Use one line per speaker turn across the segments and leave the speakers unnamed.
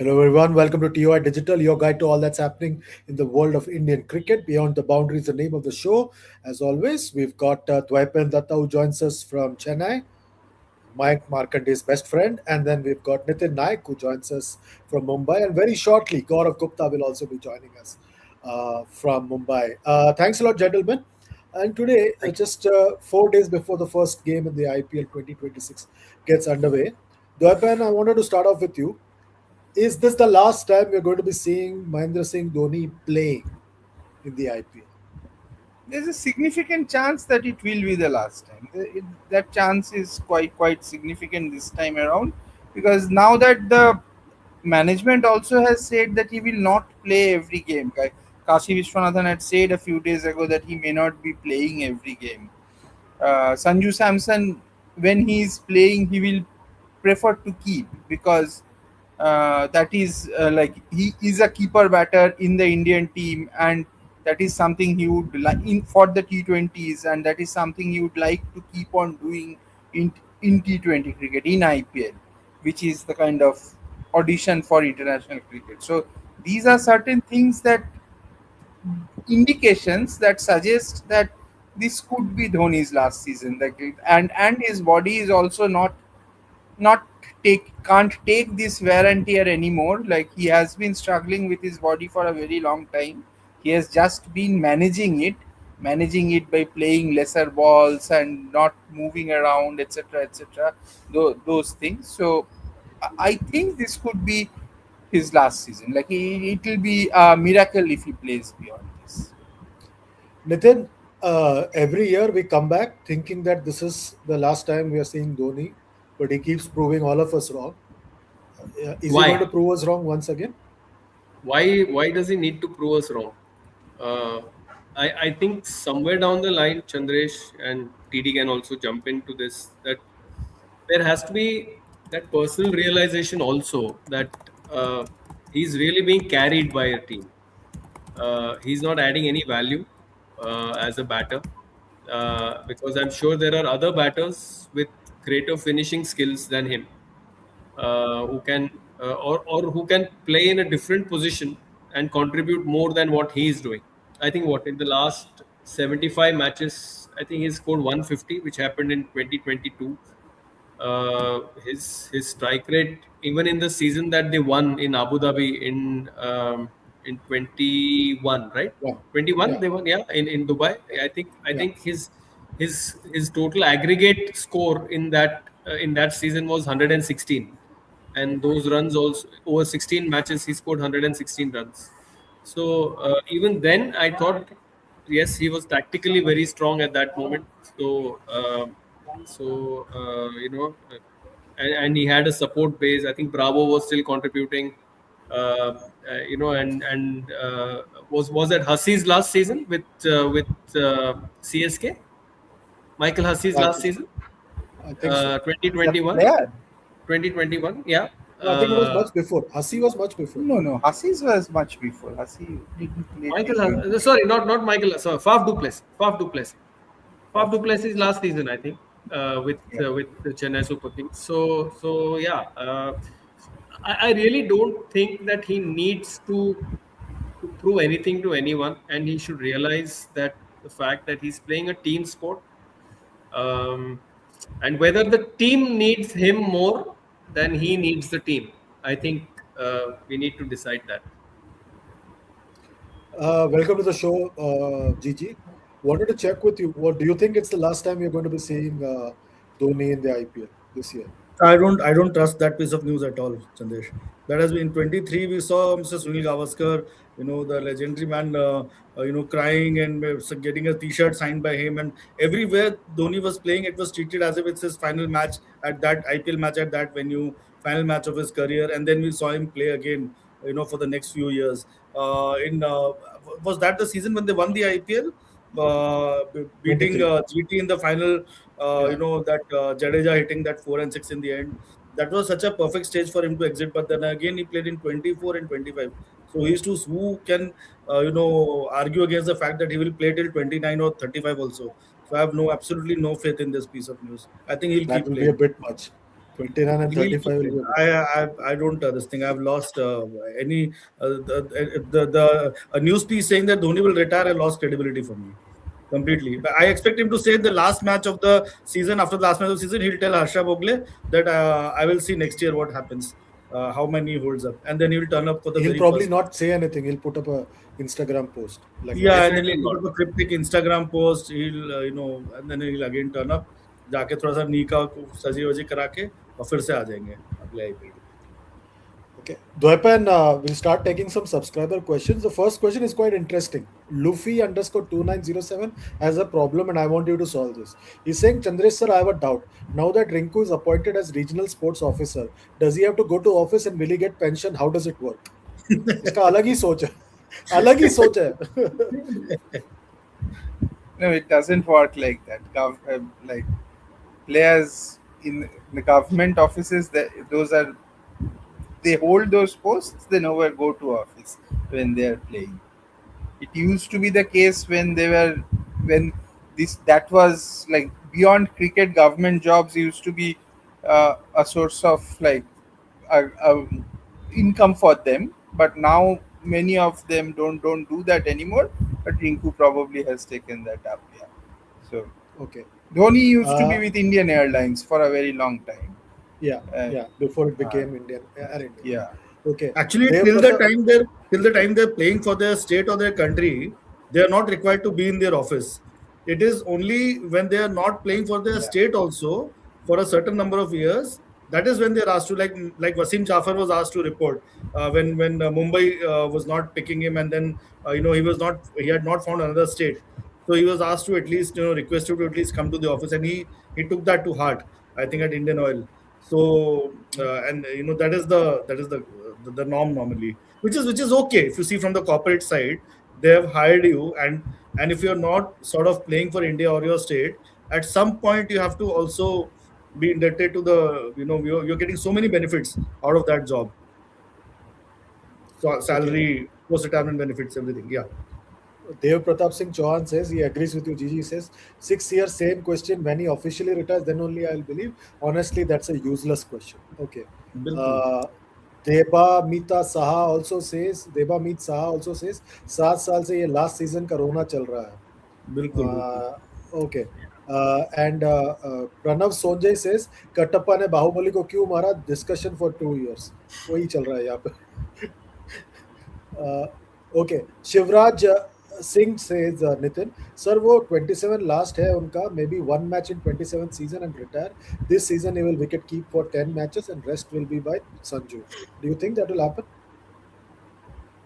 Hello, everyone. Welcome to TOI Digital, your guide to all that's happening in the world of Indian cricket. Beyond the Boundaries, the name of the show. As always, we've got Dwaipen Datta who joins us from Chennai, Mike Markande's best friend, and then we've got Nitin Naik who joins us from Mumbai. And very shortly, Gaurav Gupta will also be joining us from Mumbai. Thanks a lot, gentlemen. And today,
Thank you.
just 4 days before the first game in the IPL 2026 gets underway, Dwaipen, I wanted to start off with you. Is this the last time we're going to be seeing Mahendra Singh Dhoni playing in the IPL?
There's a significant chance that it will be the last time. That chance is quite significant this time around because now that the management also has said that he will not play every game. Kashi Vishwanathan had said a few days ago that he may not be playing every game. Sanju Samson, when he is playing, he will prefer to keep because that is like he is a keeper batter in the Indian team, and that is something he would like in for the T20s, and that is something he would like to keep on doing in T20 cricket in IPL, which is the kind of audition for international cricket. So these are certain things that indications that suggest that this could be Dhoni's last season. Like, and his body is also not take can't take this wear and tear anymore. Like he has been struggling with his body for a very long time. He has just been managing it by playing lesser balls and not moving around, etc., etc. Those things. So I think this could be his last season. Like it will be a miracle if he plays beyond this.
Nitin, every year we come back thinking that this is the last time we are seeing Dhoni, but he keeps proving all of us wrong. Is he going to
Why?
prove us wrong once again?
Why does he need to prove us wrong? Uh, I think somewhere down the line, Chandresh and TD can also jump into this. That there has to be that personal realization also that he's really being carried by a team. He's not adding any value as a batter because I'm sure there are other batters with greater finishing skills than him who can or who can play in a different position and contribute more than what he is doing. I think what in the last 75 matches, I think he scored 150, which happened in 2022. His strike rate, even in the season that they won in Abu Dhabi in 21, right?
Yeah,
21
yeah,
they won, yeah, in Dubai. I
yeah.
think his total aggregate score in that season was 116, and those runs also over 16 matches he scored 116 runs. So even then I thought yes, he was tactically very strong at that moment. You know, and he had a support base. I think Bravo was still contributing. You know, and was that Hussey's last season with CSK? Michael Hussey's
I
last
think,
season,
I think so.
The
2021,
player.
2021. Yeah.
No, I think it was
Uh,
much before. Hasi was much before.
No. Hasis was much before. Hasi didn't play T20.
Sorry, not Michael. Sorry, Faf Duplessis. Faf Duplessis. Faf
Of
Duplessis last season, I think,
yeah.
with the Chennai Super Kings. So yeah, I really don't think that he needs to prove anything to anyone, and he should realize that the fact that he's playing a team sport, um, and whether the team needs him more than he needs the team. I think we need to decide that.
Welcome to the show, Gigi. Wanted to check with you. What do you think it's the last time you're going to be seeing Dhoni in the IPL this year?
I don't trust that piece of news at all, Chandesh. That has been 23. We saw Mr. Sunil Gavaskar, the legendary man, crying and getting a T-shirt signed by him. And everywhere Dhoni was playing, it was treated as if it's his final match at that IPL match at that venue, final match of his career. And then we saw him play again, for the next few years. In Was that the season when they won the IPL, beating
23.
GT in the final?
Yeah.
That Jadeja hitting that 4 and 6 in the end. That was such a perfect stage for him to exit. But then again, he played in 24 and 25. So he's to who can argue against the fact that he will play till 29 or 35 also. So I have absolutely no faith in this piece of news. I think he'll
That
keep
will be a
playing.
bit much. 29 and
He'll keep
35 will
it.
be a big
I don't this thing. I've lost any the a news piece saying that Dhoni will retire. I lost credibility for me completely. But I expect him to say the last match of the season. After the last match of the season, he'll tell Harsha Bogle that I will see next year what happens, how many he holds up, and then he'll turn up for the
He'll
very
probably
first.
not say anything. He'll put up a Instagram post like
Yeah,
last
and
time.
then
Definitely
he'll put
not.
up a cryptic Instagram post. He'll and then he'll again turn up, जाके थोड़ा सा नी का सजी वजी करा के और फिर से आ जाएंगे अगले आईपीएल के लिए.
Okay. Dwaipan, we'll start taking some subscriber questions. The first question is quite interesting. Luffy underscore 2907 has a problem and I want you to solve this. He's saying, Chandresh sir, I have a doubt. Now that Rinku is appointed as regional sports officer, does he have to go to office and will he get pension? How does it work? इसका अलग ही सोच है अलग ही सोच है
No, it doesn't work like that. Like players in the government offices, those are they hold those posts. They never go to office when they are playing. It used to be the case when this that was like beyond cricket. Government jobs used to be a source of like a income for them. But now many of them don't do that anymore. But Rinku probably has taken that up. Yeah. So
Okay.
Dhoni used to be
uh,
with Indian Airlines for a very long time.
yeah,
Uh,
yeah, before it
uh,
became Indian Air India.
yeah.
Okay.
Actually,
Dev Pratap,
till the time they're playing for their state or their country, they are not required to be in their office. It is only when they are not playing for their
Yeah.
state also for a certain number of years, that is when they're asked to, like Wasim Jafar was asked to report when Mumbai was not picking him, and then he had not found another state, so he was asked to at least requested to at least come to the office, and he took that to heart. I think at Indian Oil. So and that is the norm normally, which is okay. If you see from the corporate side, they have hired you, and if you're not sort of playing for India or your state, at some point you have to also be indebted to you're getting so many benefits out of that job. So
okay.
salary, post retirement benefits, everything. Yeah,
Dev Pratap Singh Chauhan says he agrees with you. Gigi says 6 years, same question. When he officially retires, then only I'll believe. Honestly, that's a useless question. Okay.
बिल्कुल
Uh, Deba Meet Saha also says 7 साल से ये last season का रोना चल रहा है.
बिल्कुल बिल्कुल.
Okay. And Pranav Sonjay says Kattappa ने बाहुबली को क्यों मारा? Discussion for 2 years. वही चल रहा है यहाँ पे. Okay Shivraj Singh says Nitin sir वो 27 लास्ट है उनका maybe one match in 27 season and retire this season he will wicket keep for 10 matches and rest will be by Sanju do you think that will happen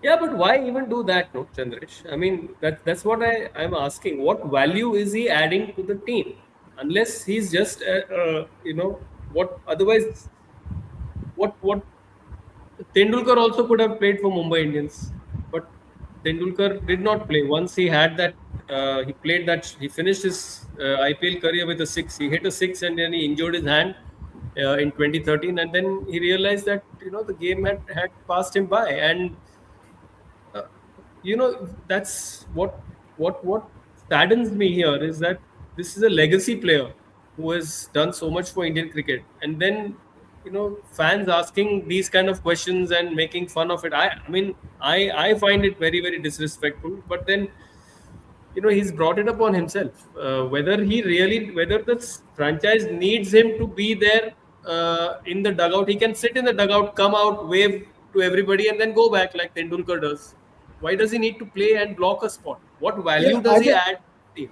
Yeah, but why even do that, no, Chandresh? I mean, that's what I'm asking. What value is he adding to the team? Unless he's just, what otherwise, what Tendulkar also could have played for Mumbai Indians, but Tendulkar did not play. Once he had that, he played that. He finished his IPL career with a six. He hit a six and then he injured his hand in 2013, and then he realized that the game had passed him by, and uh, that's what saddens me here is that this is a legacy player who has done so much for Indian cricket, and then fans asking these kind of questions and making fun of it. I mean, I find it very very disrespectful. But then he's brought it upon himself. Whether the franchise needs him to be there in the dugout, he can sit in the dugout, come out, wave to everybody, and then go back like Tendulkar does. Why does he need to play and block a spot? What
yeah
value does he add to the team?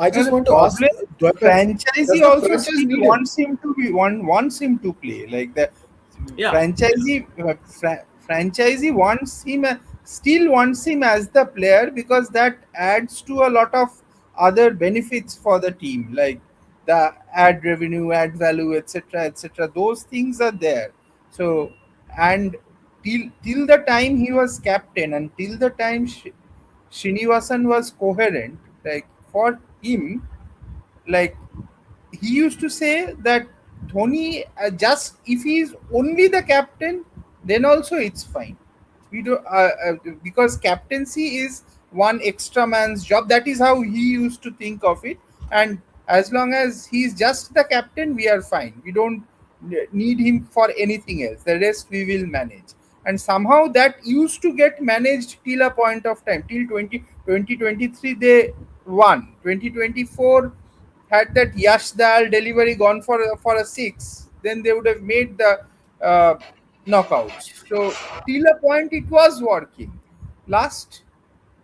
I
And
just
the
want to ask
problem,
Dwaipan, does
franchisee
the
also
franchise
still
need him
wants him to play. Like the
Yeah,
franchisee still wants him as the player because that adds to a lot of other benefits for the team, like the ad revenue, ad value, etc., etc. Those things are there. So and till the time he was captain and till the time Srinivasan was coherent, like for him, like he used to say that Dhoni just if he is only the captain, then also it's fine. We do because captaincy is one extra man's job. That is how he used to think of it, and as long as he's just the captain, we are fine. need him for anything else. The rest we will manage. And somehow that used to get managed till a point of time. Till 2023 they won. 2024 had that Yash Dal delivery gone for a six, then they would have made the uh, knockouts. So till a point it was working. Last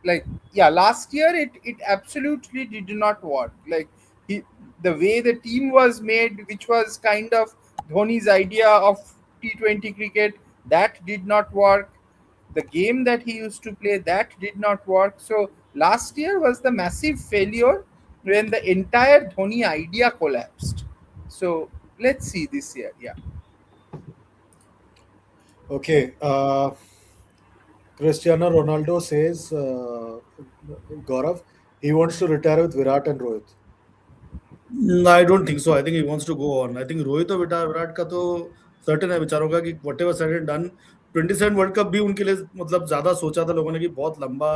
like yeah, last year it absolutely did not work. Like he, the way the team was made, which was kind of Dhoni's idea of T20 cricket, that did not work. The game that he used to play, that did not work. So last year was the massive failure when the entire Dhoni idea collapsed. So let's see this year. Yeah.
Okay. Cristiano Ronaldo says, Gaurav, he wants to retire with Virat and Rohit.
I don't think so. I think he wants to go on. I think Rohit और विराट का तो certain है बेचारों का कि whatever said and done, 27 world cup भी उनके लिए मतलब ज्यादा सोचा था लोगों ने कि बहुत लंबा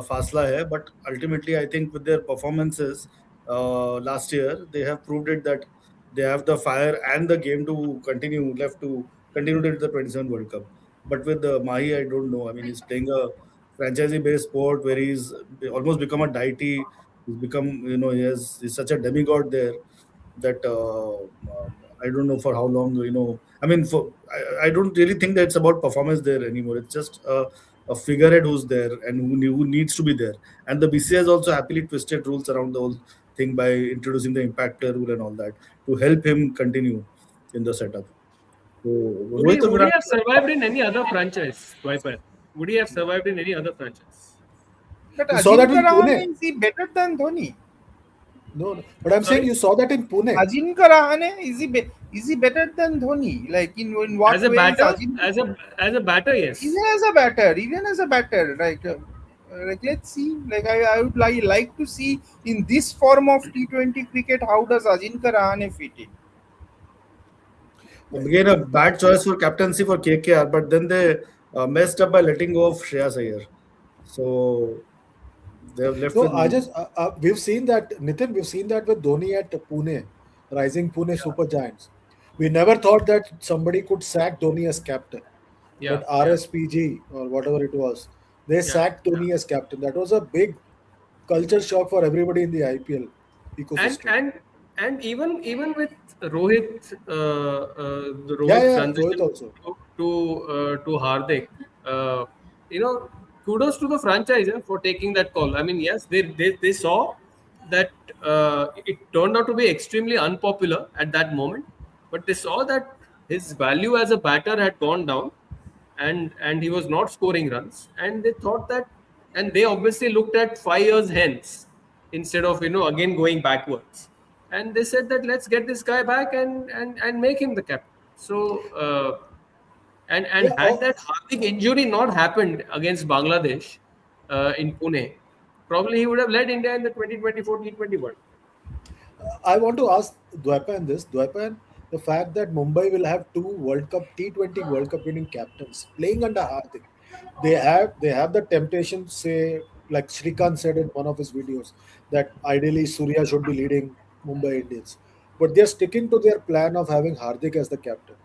फासला है, but ultimately I think with their performances last year they have proved it that they have the fire and the game to continue to the 27 World Cup. But with Mahi, I don't know. I mean, he's playing a franchisee-based sport where he's almost become a deity. He's become, he's such a demigod there that I don't know for how long, I mean, I don't really think that it's about performance there anymore. It's just a figurehead who's there and who needs to be there. And the BCI has also happily twisted rules around the whole thing by introducing the impact player rule and all that to help him continue in the setup. So, Rohit or
Would he
Virat?
have survived in any other franchise, Viper? Would he have survived in any other franchise?
But
You saw that
Ajinkya
in Pune.
Rahane, is he better than Dhoni?
No, no. But I'm saying
Sorry?
you saw that in Pune.
Ajinkya Rahane, is he better than Dhoni? Like in what
As a
way is
batter,
Ajinkya?
as a batter, yes.
Even as a batter, like let's see. Like I would like to see in this form of T20 cricket, how does Ajinkya Rahane fit in?
Again, a bad choice for captaincy for KKR, but then they messed up by letting go of Shreyas Iyer. So they have left
No,
with
I just we've seen that Nitin. We've seen that with Dhoni at Pune, rising Pune Super Giants. We never thought that somebody could sack Dhoni as captain,
Yeah,
but
yeah,
RSPG or whatever it was, they
yeah.
sacked Dhoni as captain. That was a big culture shock for everybody in the IPL
and
ecosystem.
and and even with Rohit, the
Yeah,
Rohit
yeah, Rohit
transition
also.
to Hardik, uh, you know, kudos to the franchise for taking that call. I mean, yes, they saw that it turned out to be extremely unpopular at that moment, but they saw that his value as a batter had gone down, and he was not scoring runs, and they thought that, and they obviously looked at 5 years hence instead of again going backwards, and they said that let's get this guy back and make him the captain. So and
Yeah.
had that Hardik injury not happened against Bangladesh in Pune, probably he would have led India in the 2024 T20 World Cup.
I want to ask Dwaipan this. Dwaipan, the fact that Mumbai will have two World Cup T20 World Cup winning captains playing under Hardik, they have the temptation, say, like Shrikant said in one of his videos, that ideally Surya should be leading Mumbai Indians. But they're sticking to their plan of having Hardik as the captain.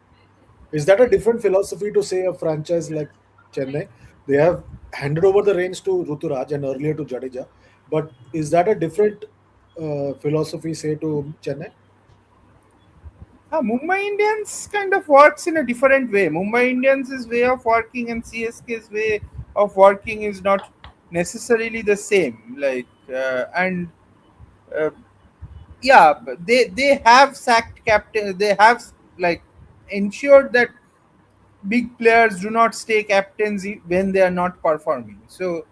Is that a different philosophy to say a franchise like Chennai? They have handed over the reins to Ruturaj and earlier to Jadeja. But is that a different philosophy, say, to Chennai?
Mumbai Indians kind of works in a different way. Mumbai Indians' way of working and CSK's way of working is not necessarily the same. And uh, yeah, but they have sacked captain. They have like ensured that big players do not stay captains when they are not performing. So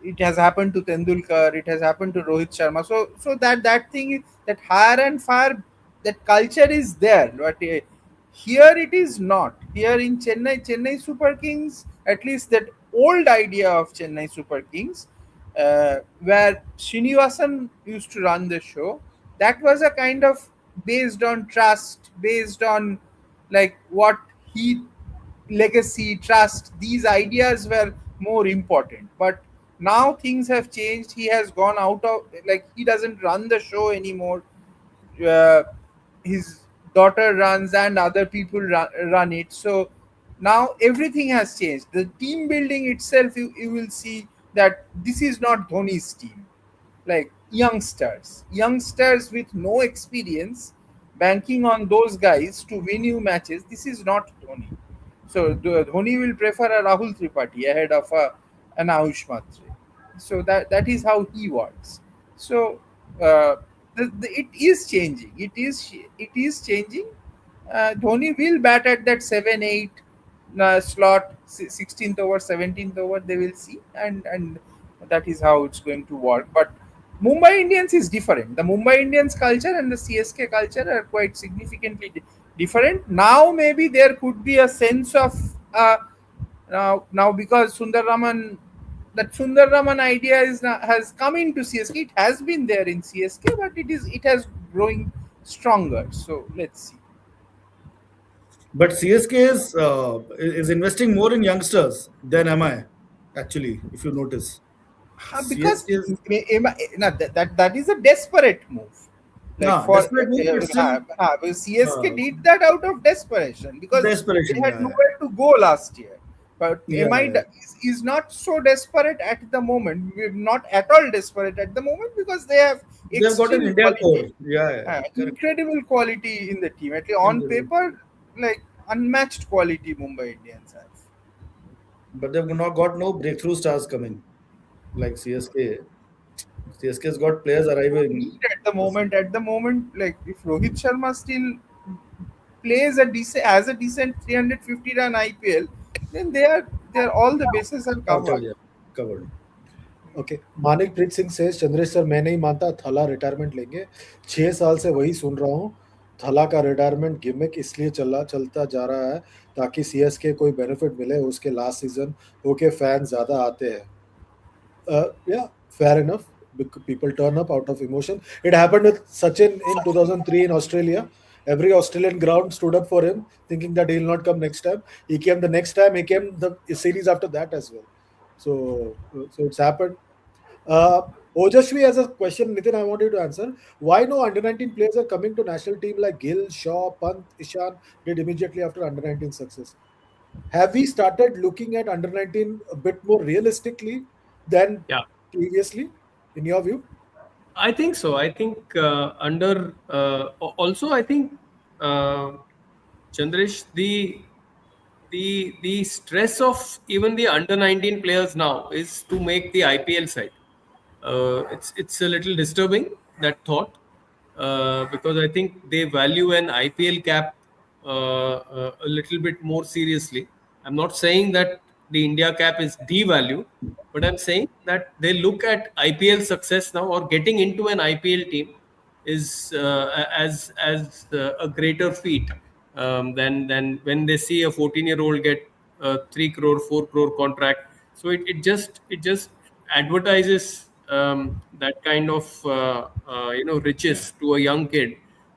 it has happened to Tendulkar, it has happened to Rohit Sharma. So that thing is that hire and fire, that culture is there. But here it is not. Here in Chennai Super Kings, at least that old idea of Chennai Super Kings, where Srinivasan used to run the show, that was a kind of based on trust, based on like what he legacy, trust, these ideas were more important. But now things have changed. He has gone out of, like, he doesn't run the show anymore. uh, his daughter runs and other people run it. So now everything has changed. The team building itself, you will see that this is not Dhoni's team. Like youngsters with no experience, banking on those guys to win you matches. This is not Dhoni. So Dhoni will prefer a Rahul Tripathi ahead of an Ayush Matre. So that is how he works. So uh, it is changing. It is changing. Dhoni will bat at that 7-8 slot, 16th over, 17th over. They will see, and that is how it's going to work. But Mumbai Indians is different. The Mumbai Indians culture and the CSK culture are quite significantly different. Now maybe there could be a sense of now because Sundar Raman idea has come into CSK. It has been there in CSK, but it has growing stronger. So let's see.
But CSK is investing more in youngsters than MI. Actually, if you notice,
Because
CSK is
that is a desperate move. Like
nah
for
desperate move, but still
CSK
uh,
did that out of desperation because they
desperation.
had
Yeah, yeah,
nowhere to go last year. But
yeah,
MI
yeah.
is not so desperate at the moment. We're not at all desperate at the moment because they have
They've got an
extreme
India core.
quality,
Yeah, yeah, correct.
incredible quality in the team. At least
In
on
the,
paper, like unmatched quality Mumbai Indians have.
but they've not got no breakthrough stars coming like CSK. CSK's got players
No need
arriving.
at the moment. At the moment, like if Rohit Sharma still plays a decent 350 run IPL, then they are all the bases are
Sorted,
covered.
yeah, covered.
Okay Manik Preet Singh से Chandresh sir मैं नहीं मानता थला retirement लेंगे 6 साल से वही सुन रहा हूँ थला का रिटायरमेंट गिमिक इसलिए चलता जा रहा है ताकि सीएसके कोई बेनिफिट मिले उसके लास्ट सीजन ओके फैंस ज्यादा आते हैं yeah, fair enough. People turn up out of emotion. It happened with Sachin in 2003 in Australia. Every Australian ground stood up for him, thinking that he'll not come next time. He came the next time. He came the series after that as well. So it's happened. Uh, Ojashvi has a question, Nitin. I want you to answer. Why no under 19 players are coming to national team like Gill, Shaw, Pant, Ishan did immediately after under 19 success? Have we started looking at under 19 a bit more realistically than
Yeah,
previously, in your view?
I think so. I think also I think uh, Chandresh, the stress of even the under 19 players now is to make the IPL side. It's a little disturbing, that thought, because I think they value an IPL cap a little bit more seriously. I'm not saying that the India cap is devalued, but I'm saying that they look at IPL success now, or getting into an IPL team is as a greater feat than when they see a 14-year-old get a 3 crore 4 crore contract. So it just advertises that kind of riches to a young kid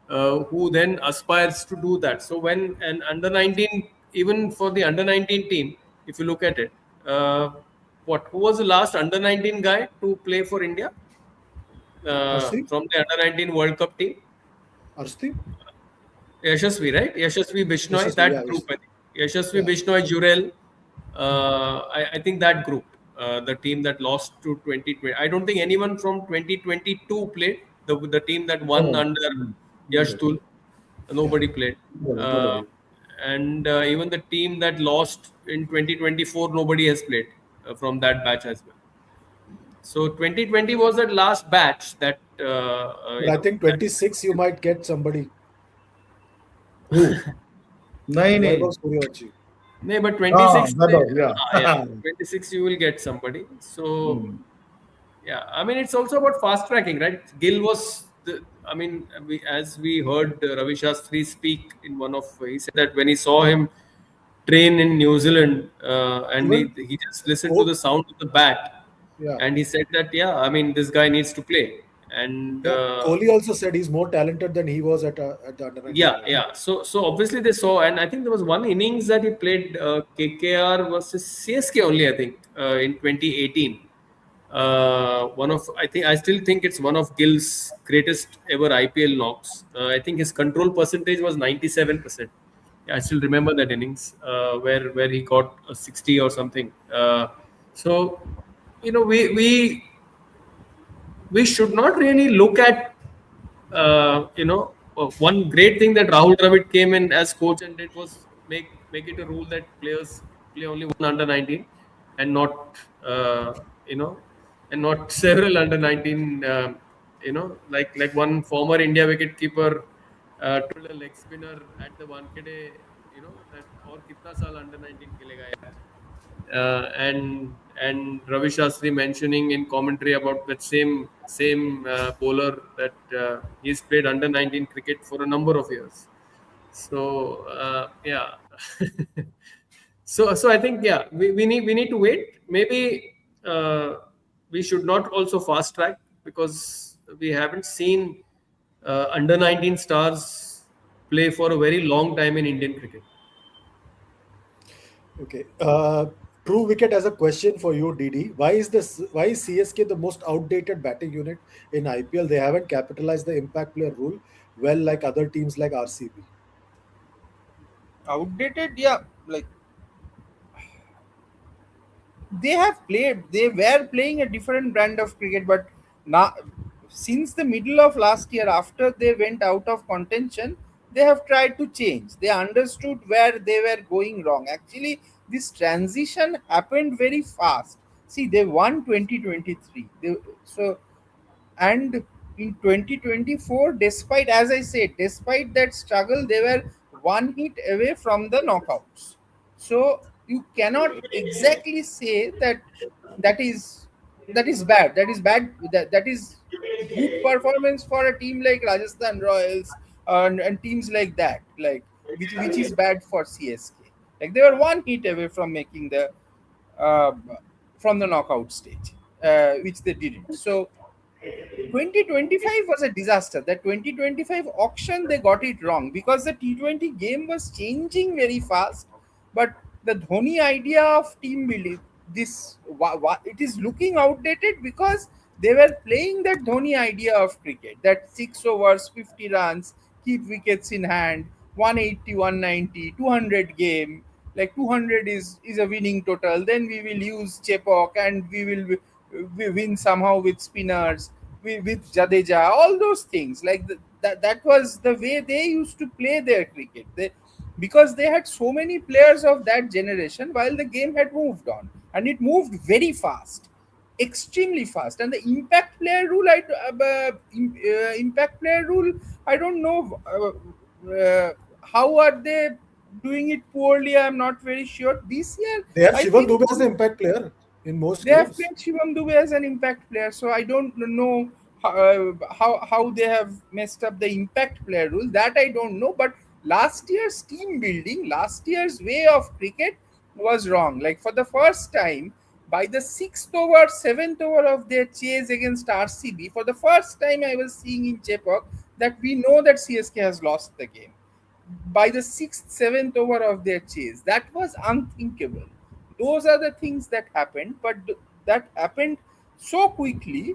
who then aspires to do that. So when an under 19, even for the under 19 team, if you look at it, who was the last under 19 guy to play for India
Arshdeep?
from the under 19 World Cup team?
Arshdeep?
Yashasvi, right? Yashasvi Bishnoi,
Yashasvi, yeah,
that group, I think. Yashasvi
yeah.
Bishnoi, Jurel, I think that group, the team that lost to 2020. I don't think anyone from 2022 played. The team that
No,
won
no,
under
no, nobody,
Yashtul, nobody played. Uh,
nobody.
and even the team that lost in 2024, nobody has played from that batch as well. So 2020 was that last batch that,
But I think
that
26 you might get somebody.
Who? Nahi, nahi.
Vaibhav Suryavanshi.
no, but
Ah,
26,
Vaibhav, yeah.
yeah, 26 you will get somebody. So
Hmm.
yeah, I mean it's also about fast tracking, right? Gill was I mean, as we heard Ravi Shastri speak in one of, he said that when he saw him train in New Zealand, and
Even,
he just listened to
oh,
the sound of the bat,
yeah.
and he said that, yeah, I mean this guy needs to play. And
Yeah. Kohli also said he's more talented than he was at the under 19
yeah,
level.
yeah. So obviously they saw, and I think there was one innings that he played, KKR versus CSK only, I think, in 2018. One of, I still think it's one of Gill's greatest ever IPL knocks. I think his control percentage was 97%. Yeah, I still remember that innings where he got a 60 or something. So we should not really look at one great thing that Rahul Dravid came in as coach and did was make it a rule that players play only one under 19 and not you know and not several under 19. Like one former India wicket keeper told a leg spinner at the Wankhede, that और कितना साल under 19 खेलेगा यार. And Ravi Shastri mentioning in commentary about that same bowler that he's played under 19 cricket for a number of years. So yeah, so I think yeah we need to wait. Maybe we should not also fast track because we haven't seen under 19 stars play for a very long time in Indian cricket.
Okay. True wicket as a question for you, DD. Why is CSK the most outdated batting unit in IPL? They haven't capitalized the impact player rule well like other teams like RCB.
Outdated, yeah. Like they were playing a different brand of cricket, but now since the middle of last year, after they went out of contention, they have tried to change. They understood where they were going wrong. Actually, this transition happened very fast. See, they won 2023. So and in 2024, despite, as I said, despite that struggle, they were one hit away from the knockouts. So you cannot exactly say that that is that is good performance for a team like Rajasthan Royals and teams like that, like which is bad for CSK. Like they were one hit away from making the uh, from the knockout stage, which they didn't. So 2025 was a disaster. That 2025 auction, they got it wrong because the T20 game was changing very fast. But the Dhoni idea of team building, it is looking outdated because they were playing that Dhoni idea of cricket, that 6 overs, 50 runs, keep wickets in hand, 180, 190, 200 game. Like 200 is a winning total. Then we will use Chepok and we win somehow with spinners, with Jadeja, all those things. Like that was the way they used to play their cricket. Because they had so many players of that generation while the game had moved on, and it moved very fast, extremely fast. And the impact player rule, impact player rule, I don't know how are they doing it poorly. I'm not very sure. This year,
They have
I
Shivam
think
Dubey as the impact player in most
they have
games.
played Shivam Dubey as an impact player, so I don't know how they have messed up the impact player rule. That I don't know. But last year's team building, last year's way of cricket was wrong. Like for the first time, by the sixth over, seventh over of their chase against RCB, for the first time I was seeing in Chepak that we know that CSK has lost the game by the sixth, seventh over of their chase. That was unthinkable. Those are the things that happened, but that happened so quickly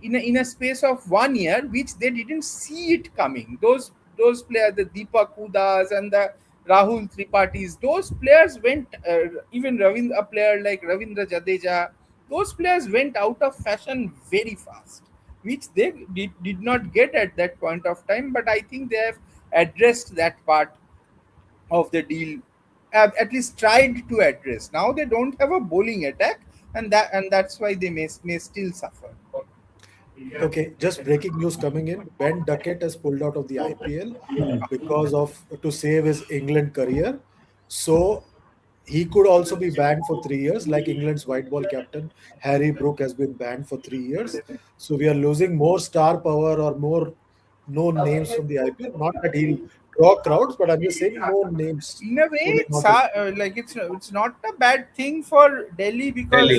in a space of 1 year, which they didn't see it coming. Those players, the Deepak Hudas and the Rahul Tripatis, those players went, even a player like Ravindra Jadeja, those players went out of fashion very fast, which they did not get at that point of time. But I think they have addressed that part of the deal, have at least tried to address. Now they don't have a bowling attack, and that's why they may still suffer.
Okay, just breaking news coming in. Ben Duckett has pulled out of the IPL because of to save his England career. So he could also be banned for 3 years, like England's white ball captain Harry Brook has been banned for 3 years. So we are losing more star power or more known names from the IPL. Not that he'll draw crowds, but I'm just saying more names
In a way,
will be
it's
not as
like it's not a bad thing for Delhi
Delhi,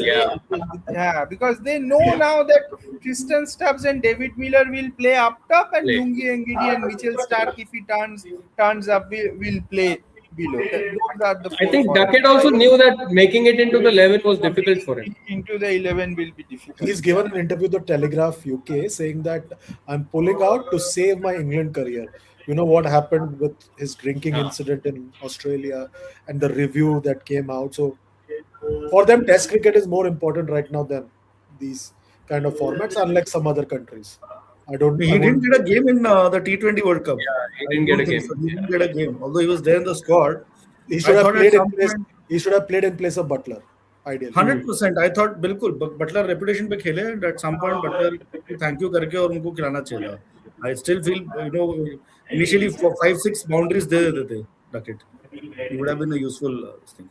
because
yeah.
they know now that Tristan Stubbs and David Miller will play up top, and
Play.
Lungi Ngidi and Mitchell Stark, if he turns up, will play below. Those are the
I
four
think
formats.
Duckett also knew that making it into the 11 was difficult for him.
Into the 11 will be difficult.
He's given an interview to Telegraph UK saying that I'm pulling out to save my England career. You know what happened with his drinking
Ah.
incident in Australia and the review that came out. So for them, Test cricket is more important right now than these kind of formats, unlike some other countries. I
He didn't
wouldn't.
get a game in the T20 World Cup.
Yeah, he
I
didn't get
don't
a
think
game.
so. He
Yeah.
didn't get a game, although he was there in the squad.
He
I
should have
thought at
played in
some
place.
point,
He should have played in place of Butler, ideally.
100%. I thought बिल्कुल Butler reputation पे खेले and at some point Butler को thank you करके और उनको खिलाना चाहिए था. I still feel initially for 5-6 boundaries दे देते थे Duckett. He would have been a useful thing.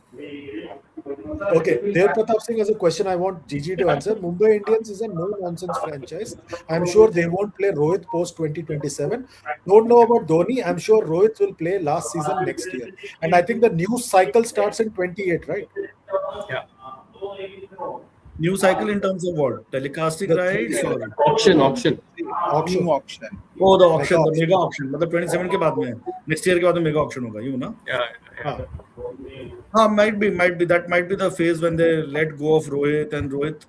Okay, Dev Pratap Singh has a question I want Gigi to answer. Mumbai Indians is a no-nonsense franchise. I'm sure they won't play Rohit post 2027. Don't know about Dhoni. I'm sure Rohit will play last season next year. And I think the new cycle starts in 28, right?
Yeah.
New cycle in terms of what? Telecasting
The
rights or
Auction.
auction,
New auction.
oh the
mega
auction, the
auction.
mega auction. मतलब 27 के बाद में next year के बाद में mega auction होगा, you know?
Yeah.
हाँ,
Might be that might be the phase when they let go of Rohit and Rohit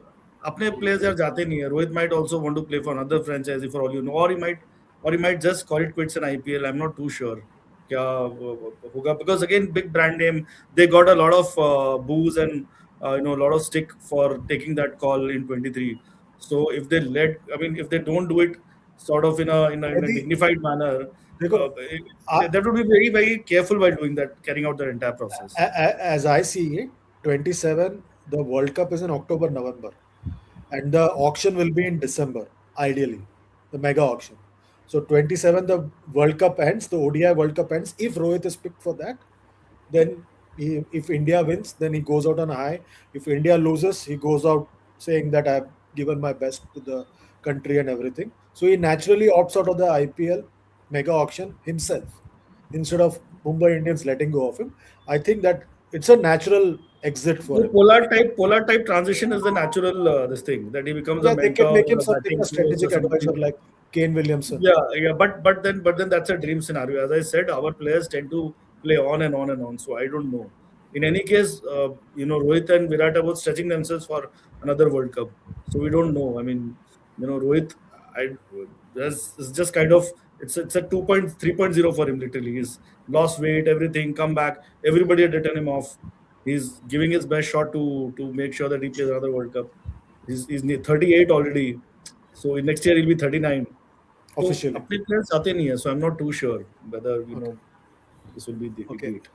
अपने players यार जाते नहीं है. Rohit might also want to play for another franchise for all you know, or he might just call it quits in IPL. I'm not too sure क्या होगा because again big brand name, they got a lot of boos and a lot of stick for taking that call in 23. So if they if they don't do it sort of in a
यदि
dignified manner,
देखो
that would be very very careful while doing that, carrying out the entire process.
as I see it, 27, the World Cup is in October, November, and the auction will be in December, ideally, the mega auction. So 27, the World Cup ends, the ODI World Cup ends. If Rohit is picked for that, then if India wins, then he goes out on a high. If India loses, he goes out saying that I've given my best to the country and everything. So he naturally opts out of the IPL mega auction himself instead of Mumbai Indians letting go of him. I think that it's a natural exit for
The
him.
polar type transition is the natural this thing that he becomes a
Yeah, they can
mentor
make him
or a
something
batting
a
coach or
strategic
somebody.
advisor like Kane Williamson.
Yeah. But then that's a dream scenario. As I said, our players tend to play on and on and on. So I don't know. In any case, Rohit and Virat are both stretching themselves for another World Cup. So we don't know. I mean, Rohit, I it's just kind of it's a 2.3.0 for him literally. He's lost weight, everything, come back. Everybody had written him off. He's giving his best shot to make sure that he plays another World Cup. He's 38 already. So next year he'll be 39. तो
Officially.
अपने players आते नहीं है, so I'm not too sure whether
Okay.
this will be the
Okay.
great.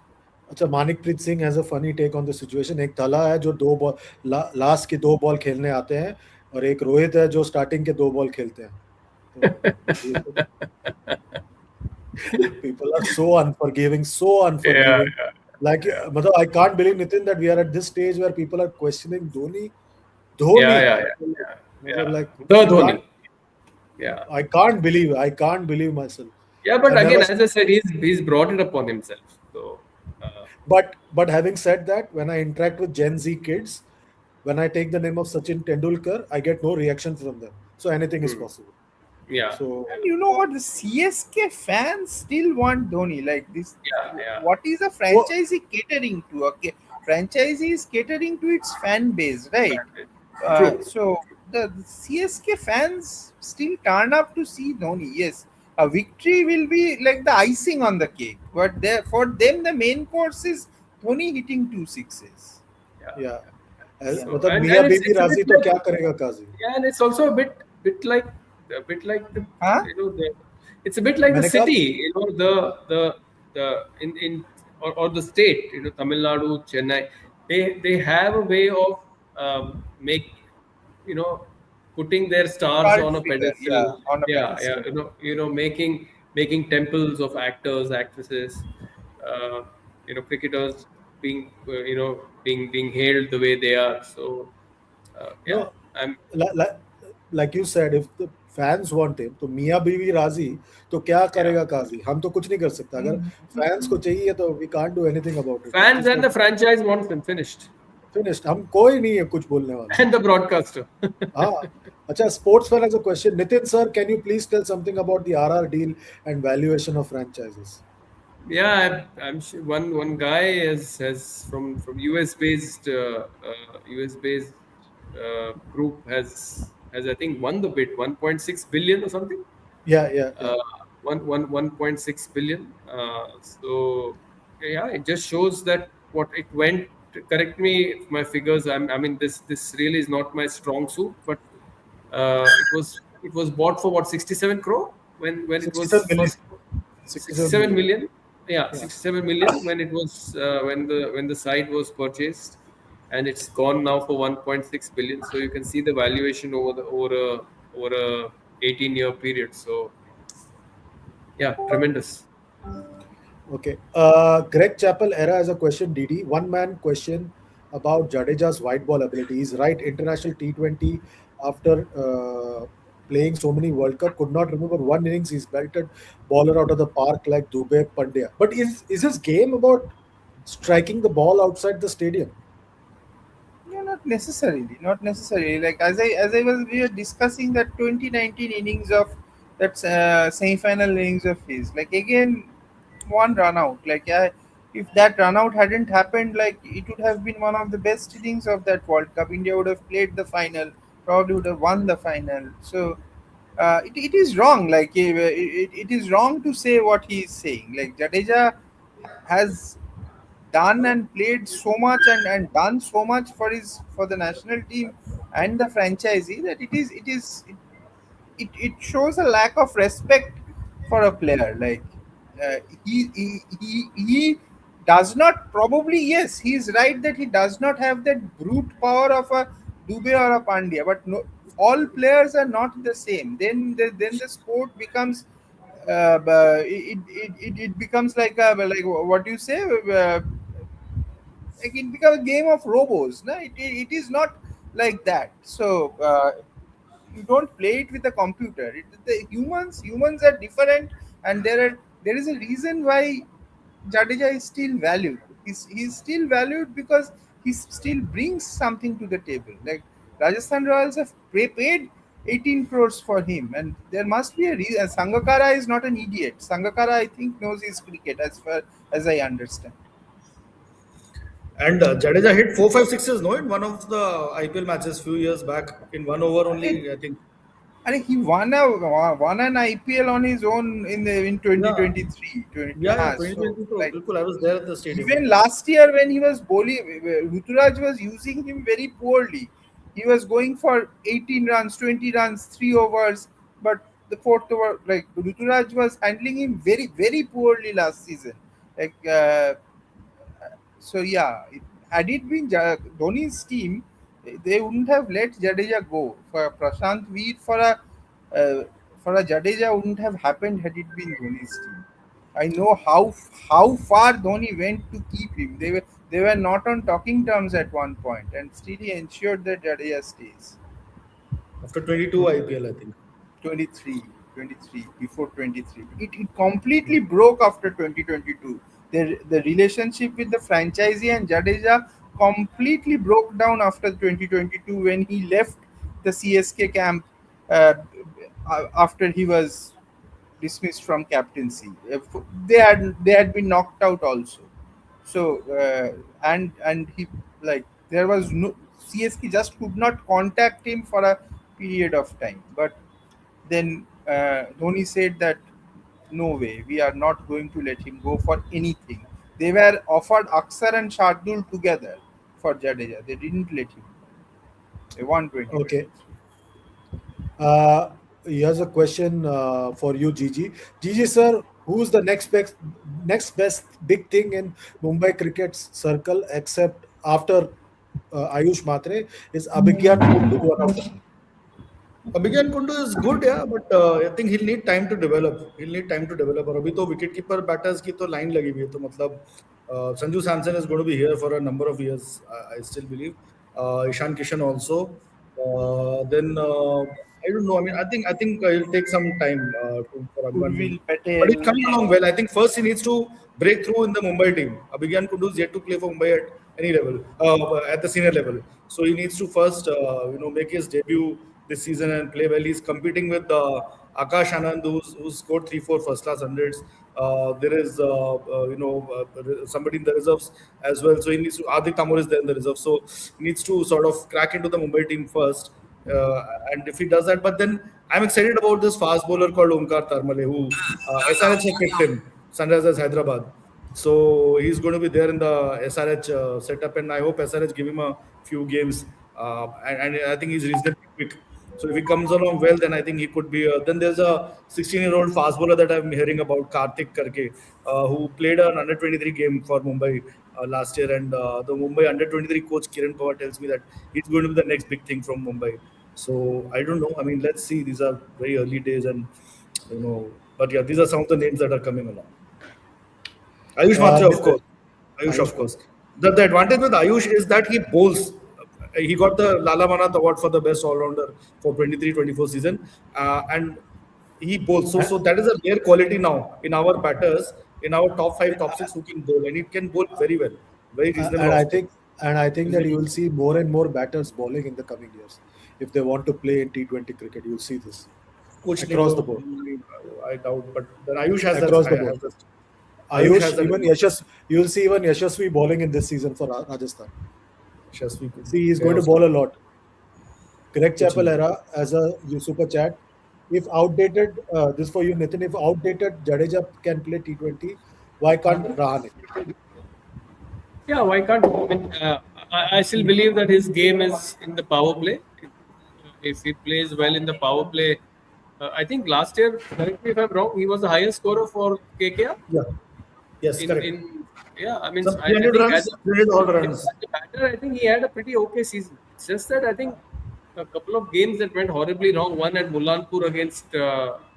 अच्छा Manikpreet Singh has a funny take on the situation. एक थला है जो दो बॉल लास्ट के दो बॉल खेलने आते हैं और एक रोहित है जो स्टार्टिंग के दो बॉल खेलते हैं. तो people are so unforgiving.
Yeah.
Like मतलब I can't believe Nitin that we are at this stage where people are questioning Dhoni.
Yeah.
मतलब like
The
I
Dhoni.
can't-
Yeah.
I can't believe myself.
Yeah, but
I've
again,
never-
as I said, he's brought it upon himself. So
But having said that, when I interact with Gen Z kids, when I take the name of Sachin Tendulkar, I get no reaction from them. So anything is possible.
yeah.
So
And you know what? The CSK fans still want Dhoni. Like this.
Yeah.
What is a franchisee catering to? Okay, franchisee is catering to its fan base, right?
True.
So the CSK fans still turn up to see Dhoni. Yes, a victory will be like the icing on the cake, but for them the main course is Dhoni hitting 2 sixes.
yeah.
So,
मतलब
and
मियाँ
it's
Bibi
a
राजी
bit
तो
like-
क्या करेगा काजी.
Yeah, and it's also a bit like the
Huh?
it's a bit like the
मैंने कहा-
city, the in or the state, Tamil Nadu, Chennai, they have a way of make putting their stars
Cult
on a
figure,
pedestal.
yeah, on a
Yeah,
pedestal.
making temples of actors, actresses, cricketers being being hailed the way they are. So yeah,
No,
I'm
like you said, if the fans want him, तो मियाँ बीवी राजी तो क्या करेगा काजी. हम तो कुछ नहीं कर सकते. अगर fans को चाहिए तो we can't do anything about it.
fans and the franchise wants them finished,
Finished. हम कोई नहीं है कुछ बोलने वाला.
and the broadcaster.
हाँ. अच्छा, sports fan has a question. Nitin sir, can you please tell something about the RR deal and valuation of franchises?
Yeah, I'm sure one guy has from US based US based group has I think won the bid 1.6 billion or something.
Yeah, yeah, yeah.
uh, 1.6 billion. So yeah, it just shows that what it went. Correct me if my figures. I mean, this really is not my strong suit, but it was bought for what 67 crore when it
67
was
million.
first
67
67
million.
million. Yeah,
Yeah.
67 million when it was when the site was purchased, and it's gone now for 1.6 billion. So you can see the valuation over a 18-year period. So yeah, tremendous.
Okay. Greg Chappell era has a question, DD. One man question about Jadeja's white ball ability. He's right. International T20 after playing so many World Cup could not remember one innings he's belted bowler out of the park like Dubey Pandya. But is his game about striking the ball outside the stadium?
Yeah, not necessarily. Not necessarily. Like as I was we were discussing that 2019 innings of that semi-final innings of his. Like again, one run out. Like yeah, if that run out hadn't happened, like it would have been one of the best innings of that World Cup. India would have played the final, probably would have won the final. So it is wrong. Like it is wrong to say what he is saying. Like Jadeja has done and played so much and done so much for his for the national team and the franchisee that it shows a lack of respect for a player. Like he does not, probably yes, he is right that he does not have that brute power of a Dubey or a Pandya, but no, all players are not the same. Then the sport becomes it becomes like what do you say, like it becomes a game of robos. No, it is not like that. So you don't play it with a computer. The humans are different, and there is a reason why Jadeja is still valued. He's still valued because he still brings something to the table. Like Rajasthan Royals have paid 18 crores for him, and there must be a reason. Sangakkara is not an idiot. Sangakkara, I think, knows his cricket as far as I understand.
And Jadeja hit 4, 5 sixes, no, in one of the IPL matches few years back in 1 over only, I think.
And he won an IPL on his own in
Yeah,
2023.
yeah, yeah.
So
2022.
like
Bilkul, I was there at the stadium.
even last year when he was bowling, Ruturaj was using him very poorly. He was going for 18 runs, 20 runs, 3 overs, but the fourth over, like Ruturaj was handling him very poorly last season. Like so yeah, had it been Dhoni's team, they wouldn't have let Jadeja go. For Prashant Veer, uh, for a Jadeja wouldn't have happened had it been Dhoni's team. I know how far Dhoni went to keep him. They were not on talking terms at one point, and still he ensured that Jadeja stays.
After 22 IPL, I think.
23, 23, before 23. It completely broke after 2022. The relationship with the franchisee and Jadeja completely broke down after 2022 when he left the CSK camp uh, after he was dismissed from captaincy. They had been knocked out also. So and he, like there was no, CSK just could not contact him for a period of time. But then Dhoni said that no way, we are not going to let him go for anything. They were offered Aksar and Shardul together for Jadeja. They didn't let him. They won
Okay.
2023.
Here's a question for you, Gigi. Gigi, sir, who's the next best big thing in Mumbai cricket's circle except after Ayush Matre? Is Abhigyan Kundu one of them?
Abhigyan Kundu is good, yeah, but I think he'll need time to develop. He'll need time to develop. और अभी तो wicket keeper batters की तो line लगी हुई है तो मतलब Sanju Samson is going to be here for a number of years. I still believe. Ishan Kishan also. Then I don't know. I mean, I think he'll take some time for Abhigyan Kundu.
Urvil
But
Patel.
he's coming along well. I think first he needs to break through in the Mumbai team. Abhigyan Kundu is yet to play for Mumbai at any level, at the senior level. So he needs to first, make his debut this season and play well. He's competing with Akash Anand, who's scored 3, 4 first-class hundreds. There is, somebody in the reserves as well. So he needs to. Hardik Tamor is there in the reserve, so he needs to sort of crack into the Mumbai team first. And if he does that, but then I'm excited about this fast bowler called Omkar Tarmale, who SRH have picked him, Sunrisers Hyderabad. So he's going to be there in the SRH setup, and I hope SRH give him a few games. And I think he's reasonably quick. So if he comes along well, then I think he could be. Then there's a 16-year-old fast bowler that I'm hearing about, Karthik Karke, who played an under 23 game for Mumbai last year, and the Mumbai under 23 coach Kiran Pawar tells me that he's going to be the next big thing from Mumbai. So I don't know. I mean, let's see. These are very early days, and but yeah, these are some of the names that are coming along. Ayush Matra, of
Nitin,
course. Ayush,
Ayush
of
Malik.
course. The advantage with Ayush is that he bowls. He got the Lala Manat Award for the best all-rounder for 23-24 season. And he bowls. So that is a rare quality now in our batters, in our top five, top six who can bowl. And he can bowl very well. Very
Uh,
reasonable
and I
off spin.
think and I think that you will
Reasonable.
see more and more batters bowling in the coming years. If they want to play in T20 cricket, you'll see this
Coach ne
across the
to,
board.
I doubt. But then Ayush has that.
Across the board.
Has that. Ayush has
Ayush,
that.
even Yashas, you'll see even Yashasvi bowling in this season for Rajasthan.
Shasvi could
See, he's
get
going to
off
bowl
spin.
a lot. Greg
Kuch
Chappell
nahi.
era as a super chat. If outdated, this for you, Nitin. If outdated Jadeja can play T20, why can't Rahane?
Yeah, why can't I mean, I still believe that his game is in the power play. If he plays well in the power play, I think last year, correct me if I'm wrong, he was the highest scorer for KKR.
Yeah. Yes, correct.
In yeah, I mean,
Some
I
300
think
runs, 300 all
as
runs.
a batter, I think he had a pretty okay season. It's just that I think a couple of games that went horribly wrong. One at Mulanpur against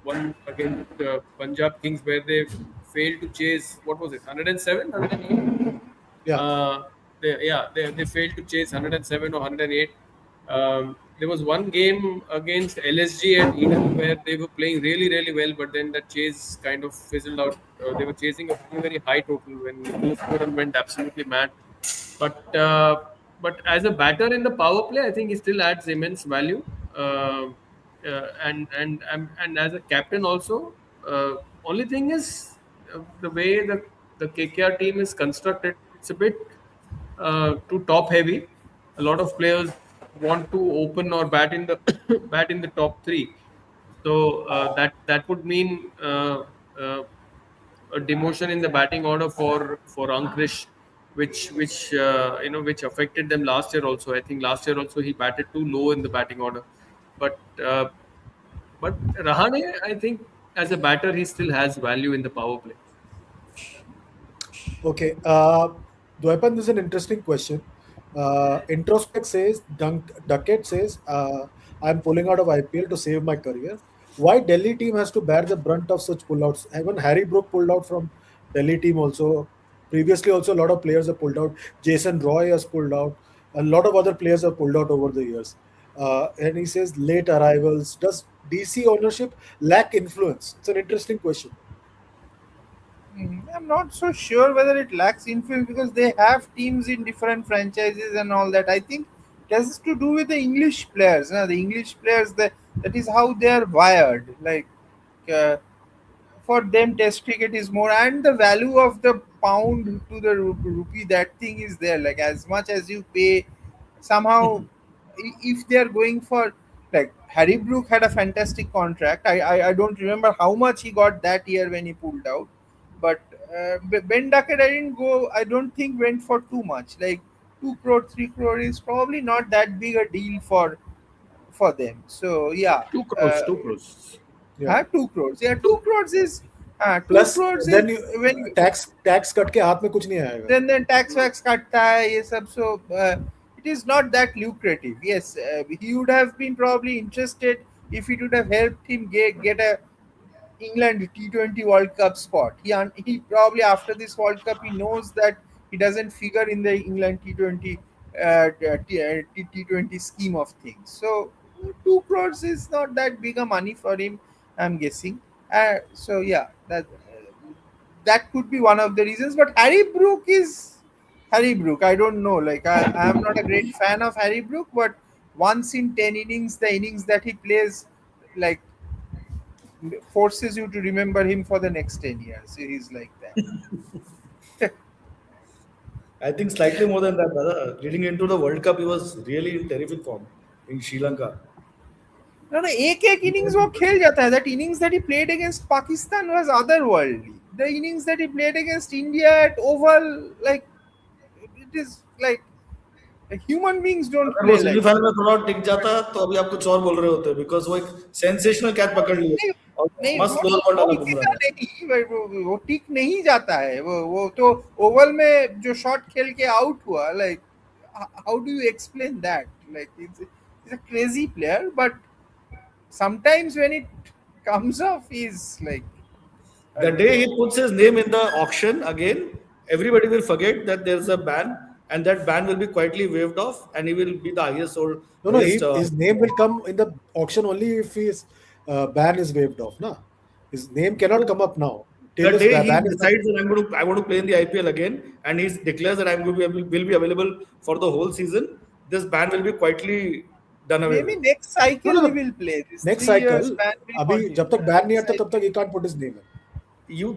one against Punjab Kings, where they failed to chase what was it, 107, 108.
Yeah.
They failed to chase 107 or 108. There was one game against LSG at Eden where they were playing really, really well, but then that chase kind of fizzled out. They were chasing a very, very high total when Nicholas Puran went absolutely mad. But but as a batter in the power play, I think he still adds immense value. And as a captain also, only thing is the way the KKR team is constructed. It's a bit too top heavy. A lot of players want to open or bat in the bat in the top three. So that would mean a demotion in the batting order for Ankrish, which affected them last year also. I think last year also he batted too low in the batting order, but uh, but Rahane, I think as a batter he still has value in the power play.
Okay. Dwaipan, this is an interesting question. Introspect says, Duckett says, I'm pulling out of IPL to save my career. Why Delhi team has to bear the brunt of such pullouts? Even Harry Brook pulled out from Delhi team also. Previously, also a lot of players have pulled out. Jason Roy has pulled out. A lot of other players have pulled out over the years. And he says, late arrivals. Does DC ownership lack influence? It's an interesting question.
I'm not so sure whether it lacks influence because they have teams in different franchises and all that. I think it has to do with the English players. The English players, that is how they are wired. Like uh, for them, Test cricket is more, and the value of the pound to the rupee, that thing is there. Like as much as you pay, somehow, if they are going for, like Harry Brook had a fantastic contract. I don't remember how much he got that year when he pulled out, but Ben Duckett, I didn't go. I don't think went for too much. Like 2 crore, 3 crore is probably not that big a deal for them. So yeah,
2 crores,
uh,
2 crores.
Yeah.
2 crores. Yeah, 2 crores is two
Plus,
crores is
then you
when
tax cut के हाथ में कुछ नहीं आएगा.
then tax wax katta hai ye sab. So it is not that lucrative. Yes, he would have been probably interested if it would have helped him get a England T20 World Cup spot. He probably after this World Cup he knows that he doesn't figure in the England T20 T20 scheme of things. So 2 crores is not that big a money for him, I'm guessing. So yeah, that could be one of the reasons. But Harry Brook is Harry Brook. I don't know. Like I am not a great fan of Harry Brook, but once in 10 innings, the innings that he plays, like forces you to remember him for the next 10 years. He's like that.
I think slightly more than that, brother. Leading into the World Cup, he was really in terrific form in Sri Lanka.
No, no, एक innings वो खेल जाता है. That innings that he played against Pakistan was otherworldly. The innings that he played against India at Oval, like, it is like human beings don't
अगर वो
play like
semifinal में थोड़ा टिक जाता तो अभी आप कुछ और बोल रहे होते बिकॉज वो एक सेंसेशनल कैच पकड़ लिए
नहीं.
और
नहीं,
मस्त लोअर बॉल
वो
डाला बुमराह
टिकेगा
ने.
नहीं. वो टिक नहीं जाता है. वो तो ओवल में जो शॉट खेल के आउट हुआ, like how do you explain that? Like it's a crazy player, but sometimes when it comes off, he's like, I
The
don't
day
know.
he puts his name in the auction again, everybody will forget that there's a ban, and that ban will be quietly waived off, and he will be the highest or
No, no,
highest.
his name will come in the auction only if his ban is waived off. Na, his name cannot come up now till
The
his
day he
ban is not.
decides that I want to play in the IPL again, and he declares that I'm going to will be available for the whole season, this ban will be quietly done away
Maybe
with.
next
No,
cycle
no,
he
no.
will play. This
Next
3 years
cycle,
ban will
अभी
continue.
जब तक ban नहीं
Next
आता तब
cycle.
तक he can't put his name in.
You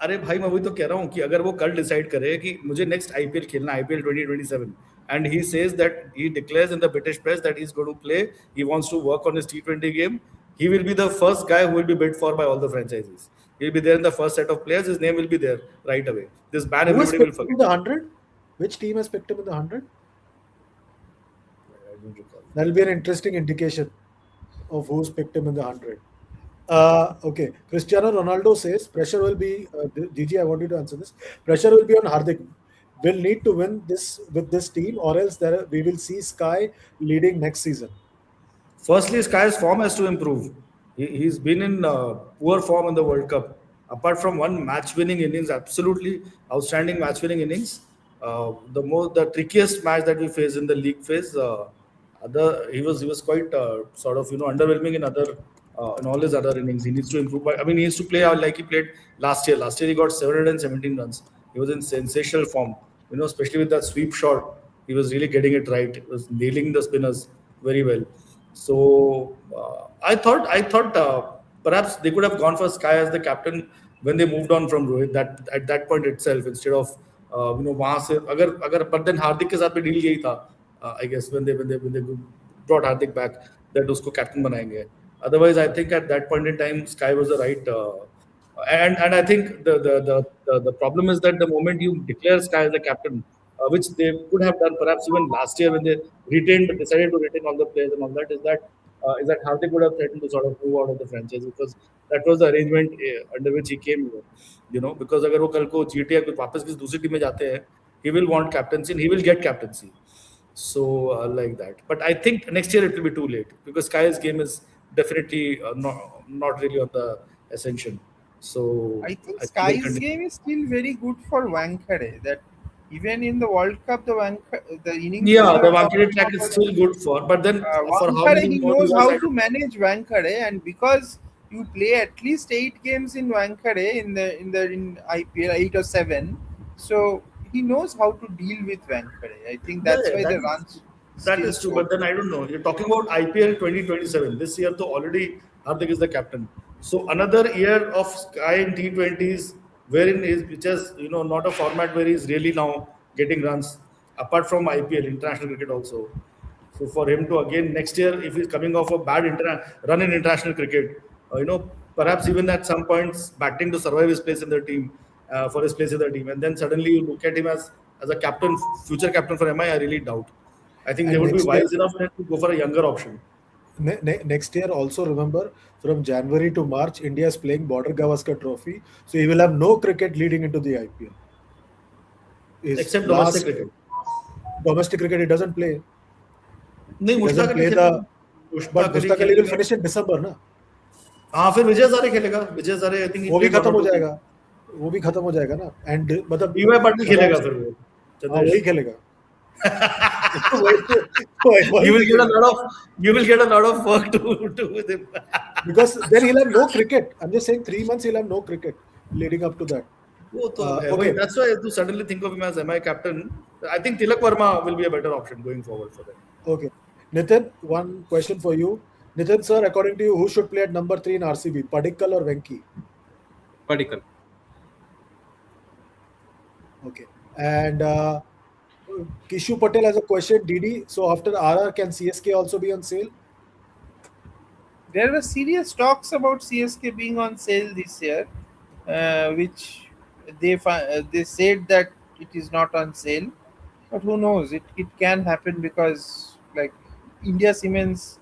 अरे भाई मैं वही तो कह रहा हूँ कि अगर वो कल डिसाइड करे कि मुझे नेक्स्ट आईपीएल खेलना IPL 2027 and he says that he declares in the British press that he is going to play he wants to work on his टी20 game he will be the first guy who will be bid for by all the franchises. He'll be there in the first set of players. His name will be there right away. This ban
Who has
everybody will
picked him in
forget.
the 100? Which team has picked him in the 100?
I don't recall.
That will be an interesting indication of who's picked him in the 100. Okay, Cristiano Ronaldo says pressure will be. Gigi, I want you to answer this. Pressure will be on Hardik. Will need to win this with this team, or else we will see Sky leading next season.
Firstly, Sky's form has to improve. He's been in poor form in the World Cup. Apart from one match-winning innings, absolutely outstanding match-winning innings. The trickiest match that we faced in the league phase, he was quite sort of underwhelming in all his other innings. He needs to improve. But, I mean, he needs to play out like he played last year. Last year he got 717 runs. He was in sensational form. Especially with that sweep shot, he was really getting it right. He was nailing the spinners very well. So I thought perhaps they could have gone for Sky as the captain when they moved on from Rohit. That at that point itself, instead of वहां से अगर but then Hardik के साथ भी deal यही था. I guess when they brought Hardik back that उसको captain बनाएंगे. Otherwise, I think at that point in time, Sky was the right. And I think the problem is that the moment you declare Sky as the captain, which they could have done perhaps even last year when they decided to retain all the players and all that, is that Hardik would have threatened to sort of move out of the franchise because that was the arrangement under which he came here. Because अगर वो कल को GTA या कोई वापस किसी दूसरी team में जाते हैं, he will want captaincy and he will get captaincy. So like that. But I think next year it will be too late because Sky's game is definitely not really on the ascension. So
I think
I think they'll
Sky's
continue.
game is still very good for Wankhede. That even in the World Cup, the innings that
Yeah,
you
the
are
Wankhede
talking
track is
about,
still good for, but then for how
Wankhede,
many
he
more
knows
years?
how
I
to
don't.
manage Wankhede, and because you play at least 8 games in Wankhede in IPL, 8 or 7, so he knows how to deal with Wankhede. I think
Yeah,
that's
yeah,
why
that
the
is
runs
that
still
is true.
so
But then
good.
I don't know. You're talking about IPL 2027. This year, though, already Hardik is the captain. So another year of Sky in T20s, wherein is which is not a format where he's really now getting runs. Apart from IPL, international cricket also. So for him to again next year, if he's coming off a bad run in international cricket, perhaps even at some points batting to survive his place in the team, for his place in the team, and then suddenly you look at him as a captain, future captain for MI, I really doubt. I think they
And
would be
next year,
wise enough then to go for a younger option.
next year also remember from January to March, India is playing Border Gavaskar Trophy, so he will have no cricket leading into the IPL. His
Except domestic
last
cricket.
domestic cricket he doesn't play.
नहीं
He
Mushtaq
doesn't
Ali
play
खेलेगा.
the. But
Mushtaq Ali
Mustaq Ali will
खेलेगा.
finish in December, na?
हाँ फिर विजय हजारे खेलेगा. Vijay Hazare I think he
वो भी
played one
खत्म
or
हो
two games.
जाएगा. वो भी खत्म हो जाएगा ना. And मतलब
बीवाई पाटिल खेलेगा फिर वो.
हाँ
चंद्रेश.
वही खेलेगा. वही
You will get a
दिखेगा.
lot of work to do with him.
Because then he'll have no cricket. I'm just saying 3 months he'll have no cricket leading up to that.
वो तो है वही.
Okay.
That's why to suddenly think of him as MI captain. I think Tilak Verma will be a better option going forward for them.
Okay. Nitin, one question for you. Nitin sir, according to you, who should play at number 3 in RCB? Padikkal or Venki?
Particle.
Okay. And Kishu Patel has a question, DD. So after RR, can CSK also be on sale?
There were serious talks about CSK being on sale this year, which they said that it is not on sale. But who knows? It can happen because like India Cements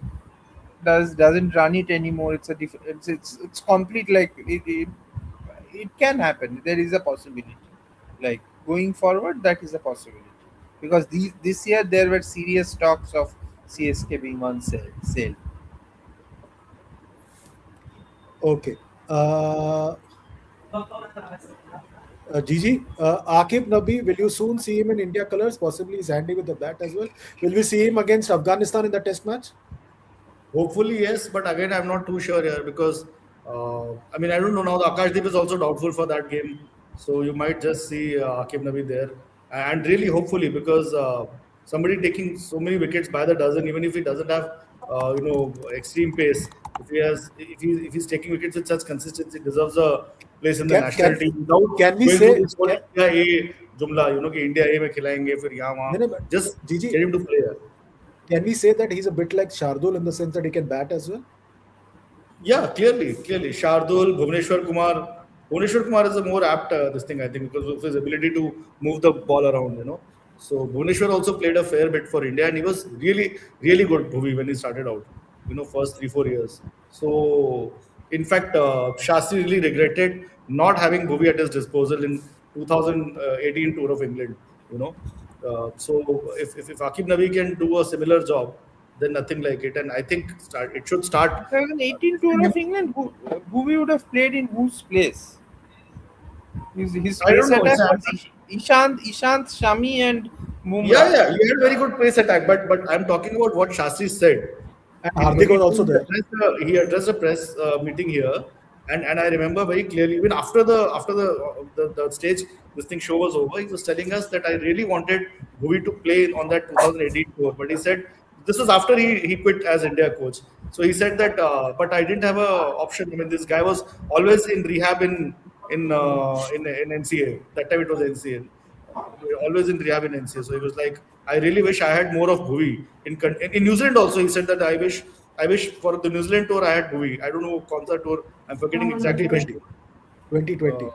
doesn't run it anymore. It's complete like it can happen. There is a possibility. Like going forward, that is a possibility because this year there were serious talks of CSK being on sale.
Okay. Gigi, Akib Nabi, will you soon see him in India colors? Possibly he's handy with the bat as well. Will we see him against Afghanistan in the test match?
Hopefully, yes, but again, I'm not too sure here because I mean, I don't know now. The Akashdeep is also doubtful for that game, so you might just see Akim Nabi there, and really, hopefully, because somebody taking so many wickets by the dozen, even if he doesn't have extreme pace, if he's taking wickets with such consistency, deserves a place in the
Can
national
can
team without
can we
going through
say
this whole India A jumla, कि India A में खिलाएंगे फिर यहाँ
no,
वहाँ,
no, but
just
Gigi,
get him to play.
can we say that he's a bit like Shardul in the sense that he can bat as well?
Yeah, clearly. Shardul, Bhuvneshwar Kumar. Bhuvneshwar Kumar is a more apt this thing, I think, because of his ability to move the ball around. So Bhuvneshwar also played a fair bit for India, and he was really good, Bhuvi, when he started out. First 3-4 years. So in fact, Shastri really regretted not having Bhuvi at his disposal in 2018 tour of England. You know, so if Akib Nabi can do a similar job, then nothing like it. And I think it should start.
2018 tour of England, who would have played in whose place? His
I don't
pace
know.
attack was Ishant Shami and Mumra.
Yeah, he had very good pace attack, but I'm talking about what Shastri said.
And
When
Hardik
he
was also there.
addressed a press meeting here, and I remember very clearly, even after the stage this thing show was over, he was telling us that I really wanted Bhuvi to play on that 2018 tour, but he said this was after he quit as India coach. So he said that, but I didn't have a option. I mean, this guy was always in rehab in NCA. That time it was NCA. Always in rehab in NCA. So he was like, I really wish I had more of Bhuvi. In New Zealand also, he said that I wish for the New Zealand tour I had Bhuvi. I don't know concert tour. I'm forgetting exactly which
2020.
tour.
2020.
Uh,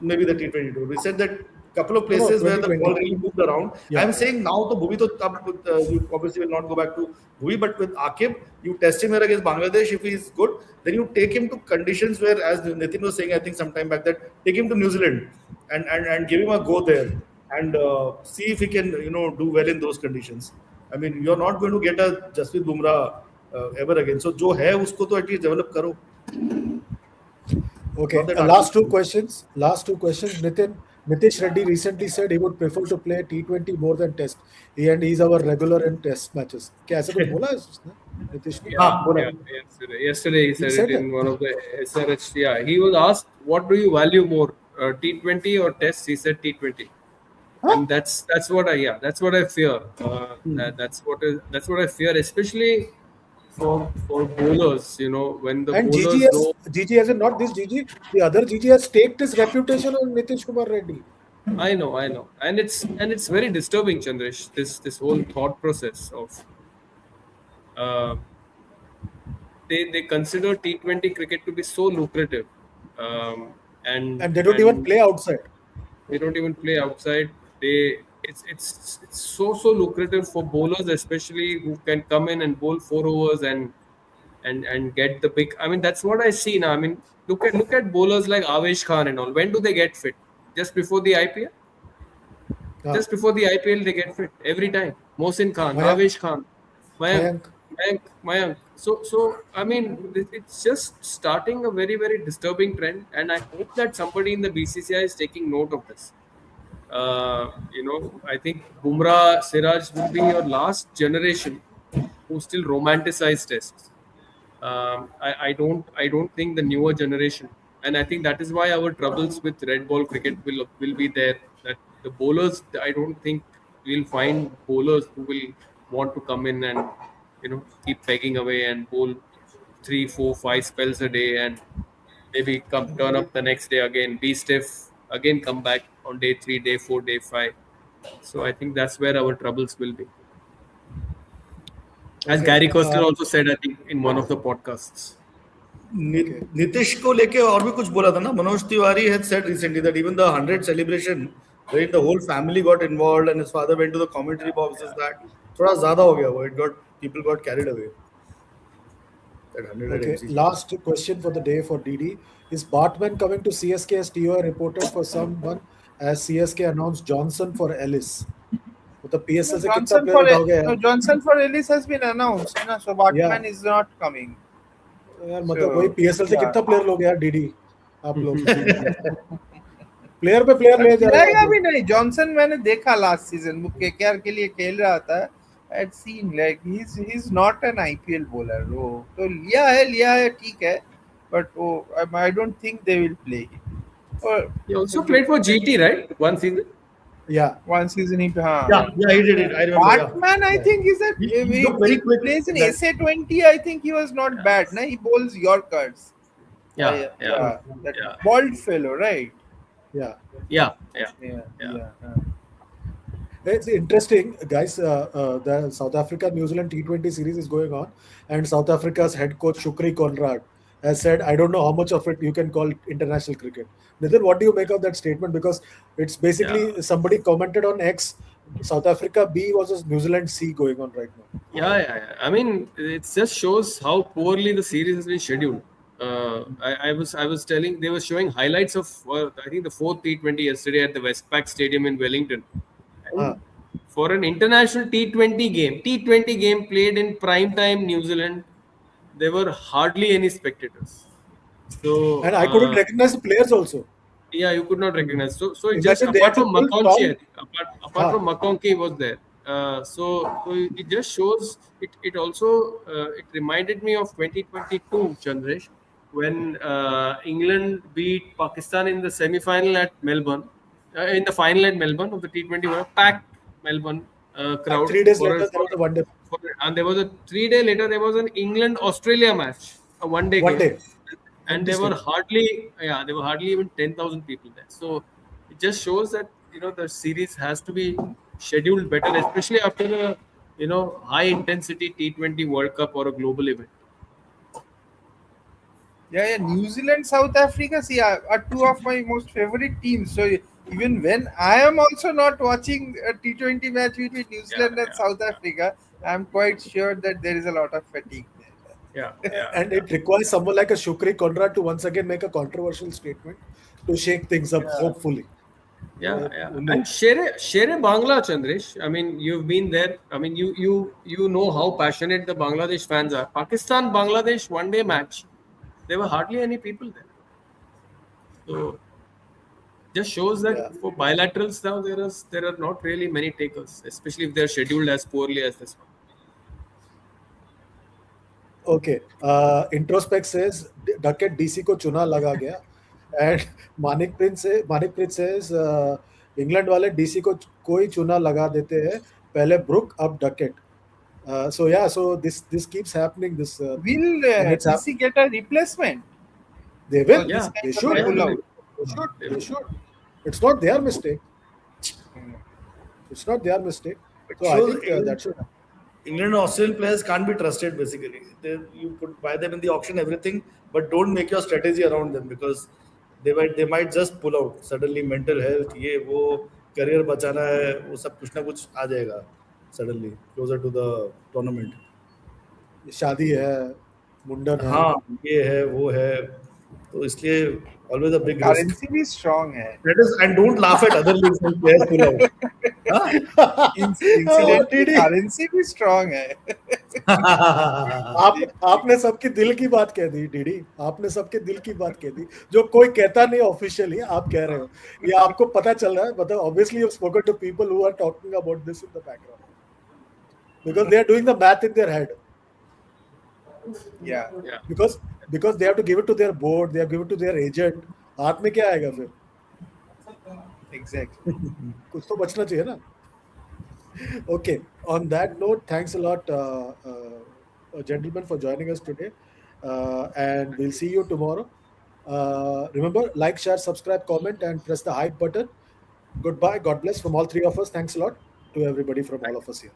Maybe the T20 tour. We said that couple of
No, no,
places where the ball
2020.
really moved around.
Yeah.
I'm saying now the Bhuvi to you obviously will not go back to Bhuvi, but with Akib, you test him here against Bangladesh. If he's good, then you take him to conditions where, as Nitin was saying, I think some time back, that take him to New Zealand and give him a go there and see if he can do well in those conditions. I mean, you're not going to get a Jasprit Bumrah ever again. So जो है उसको तो at least develop करो.
Okay.
Not that
Last two
Akib.
questions. Last two questions. Nitish Reddy recently said he would prefer to play T20 more than Test. And he's our regular in Test matches. क्या ऐसा कुछ बोला है उसने? Nitish ने?
Yeah,
बोला.
yeah. Yesterday he said
said
it
it?
in one of the SRH. Yeah, he was asked, "What do you value more, T20 or Tests?" He said T20,
Huh?
and that's what I fear. That's what I fear, especially for bowlers. When the
And
bowlers go.
Gigi has not this Gigi. The other Gigi has staked his reputation on Nitish Kumar Reddy.
I know, and it's very disturbing, Chandresh. This whole thought process of uh, they consider T20 cricket to be so lucrative, and
And they don't even play outside.
they don't even play outside. It's so lucrative for bowlers, especially who can come in and bowl 4 overs and get the big. I mean, that's what I see now. I mean, look at bowlers like Avesh Khan and all. When do they get fit? Just before the IPL.
Ah,
Just before the IPL, they get fit every time. Mohsin Khan,
Mayank,
Avesh Khan, Mayank,
Mayank.
Mayank. So I mean, it's just starting a very, very disturbing trend, and I hope that somebody in the BCCI is taking note of this. I think Bumrah, Siraj will be your last generation who still romanticize tests. I don't think the newer generation, and I think that is why our troubles with red ball cricket will be there. That the bowlers, I don't think we'll find bowlers who will want to come in and keep pegging away and bowl 3, 4, 5 spells a day, and maybe come turn up the next day again, be stiff, again come back on day 3, day 4, day 5. So I think that's where our troubles will be. As
Okay.
Gary Koster also said, I think, in one of the podcasts.
Okay.
Nitish को लेके और भी कुछ बोला था ना. Manoj Tiwari had said recently that even the 100 celebration where the whole family got involved and his father went to the commentary boxes, that थोड़ा ज्यादा हो गया वो. It got, people got carried away. That 100 at
Okay.
MCG.
Last question for the day for DD. Is Bartman coming to CSK as TOI reported for someone as CSK announced Johnson for Ellis? मतलब PSL से कितना
Johnson
player
for
उठा गया
no,
यार?
Johnson for Ellis has been announced. So
Yeah.
Bartman is not coming.
यार मतलब वही
So
PSL से
yeah.
कितना प्लेयर लोगे यार डीडी आप लोग प्लेयर पे प्लेयर ले जा रहे हो आप
खिलाएगा भी
लोग.
नहीं. जॉनसन मैंने देखा लास्ट सीजन वो केकेआर के लिए खेल रहा था. I'd seen like he's not an IPL bowler. वो तो लिया है ठीक है, but I don't think they will play him. Or
He also played for GT, right? One season.
Yeah.
one season he
Yeah, he did it. I remember.
Bartman, I think is that
He looked very quick.
plays in
That-
SA20. I think he was not bad. Na? He bowls Yorkers.
Yeah.
That
Yeah.
bald fellow, right?
Yeah.
Yeah.
Yeah.
It's interesting, guys. The South Africa New Zealand T20 series is going on, and South Africa's head coach Shukri Conrad has said, "I don't know how much of it you can call international cricket." Nitin, what do you make of that statement? Because it's basically somebody commented on X, South Africa B versus New Zealand C going on right now.
Yeah. I mean, it just shows how poorly the series has been scheduled. I was telling, they were showing highlights of I think the fourth T20 yesterday at the Westpac Stadium in Wellington. And for an international T20 game played in prime time New Zealand, there were hardly any spectators. So
And I couldn't recognize the players also.
yeah, you could not recognize. So it just
Imagine they had
apart
to
from
pull
McConkey,
Tom.
I think, apart from McConkey was there. So it just shows. It also it reminded me of 2022, Chandresh, when England beat Pakistan in the semi-final at Melbourne, in the final at Melbourne of the T20 World, packed Melbourne crowd.
3 days
for
later, there was a one day.
and there was a 3 day later there was an England Australia match, a one-day
One
game.
day.
And
Empty
there were
stadium.
hardly even 10,000 people there. So it just shows that the series has to be scheduled better, especially after a high intensity T20 World Cup or a global event.
Yeah. New Zealand, South Africa, see, are two of my most favorite teams. So even when I am also not watching a T20 match between New Zealand and South Africa, I'm quite sure that there is a lot of fatigue there.
And it requires someone like a Shukri Conrad to once again make a controversial statement to shake things up, hopefully.
Yeah. And Shere Bangla, Chandresh. I mean, you've been there. I mean, you know how passionate the Bangladesh fans are. Pakistan Bangladesh one day match, there were hardly any people there. So just shows that for bilaterals now there are not really many takers, especially if they're scheduled as poorly as this one.
Okay. Introspect says Duckett DC को चुना लगा गया, and Manikpreet says England वाले DC को कोई चुना लगा देते हैं, पहले Brook अब Duckett. So this keeps happening. This
Will
and it's
DC get a replacement?
they will.
Yeah.
They
This
should.
kind of pull out.
They should. It's not their mistake. It's not their mistake. So I think that should happen.
England and Australian players can't be trusted basically. You could buy them in the auction, everything, but don't make your strategy around them because they might just pull out. Suddenly mental health, ये वो career बचाना है, वो सब कुछ ना कुछ आ जाएगा suddenly closer to the tournament.
शादी है, मुंडन है.
हाँ, ये है, वो है, तो इसलिए always a big risk.
Currency भी strong है.
That is, and don't laugh at other leagues when players pull out.
Incidentally, currency भी strong है.
आपने सबके दिल की बात कह दी डीडी, आपने सबके दिल की बात कह दी जो कोई कहता नहीं ऑफिशियली, आप कह रहे हो, ये आपको पता चल रहा है. मतलब obviously you've spoken to people who are talking about this in the background because they are doing the math in their head.
Yeah.
Because they have to give it to their board, they have to give it to their agent. हाथ में क्या आएगा फिर?
Exactly.
कुछ तो बचना चाहिए ना. Okay. On that note, thanks a lot gentlemen, for joining us today. And we'll see you tomorrow. Remember, like, share, subscribe, comment, and press the hype button. Goodbye. God bless from all three of us. Thanks a lot to everybody from all of us here.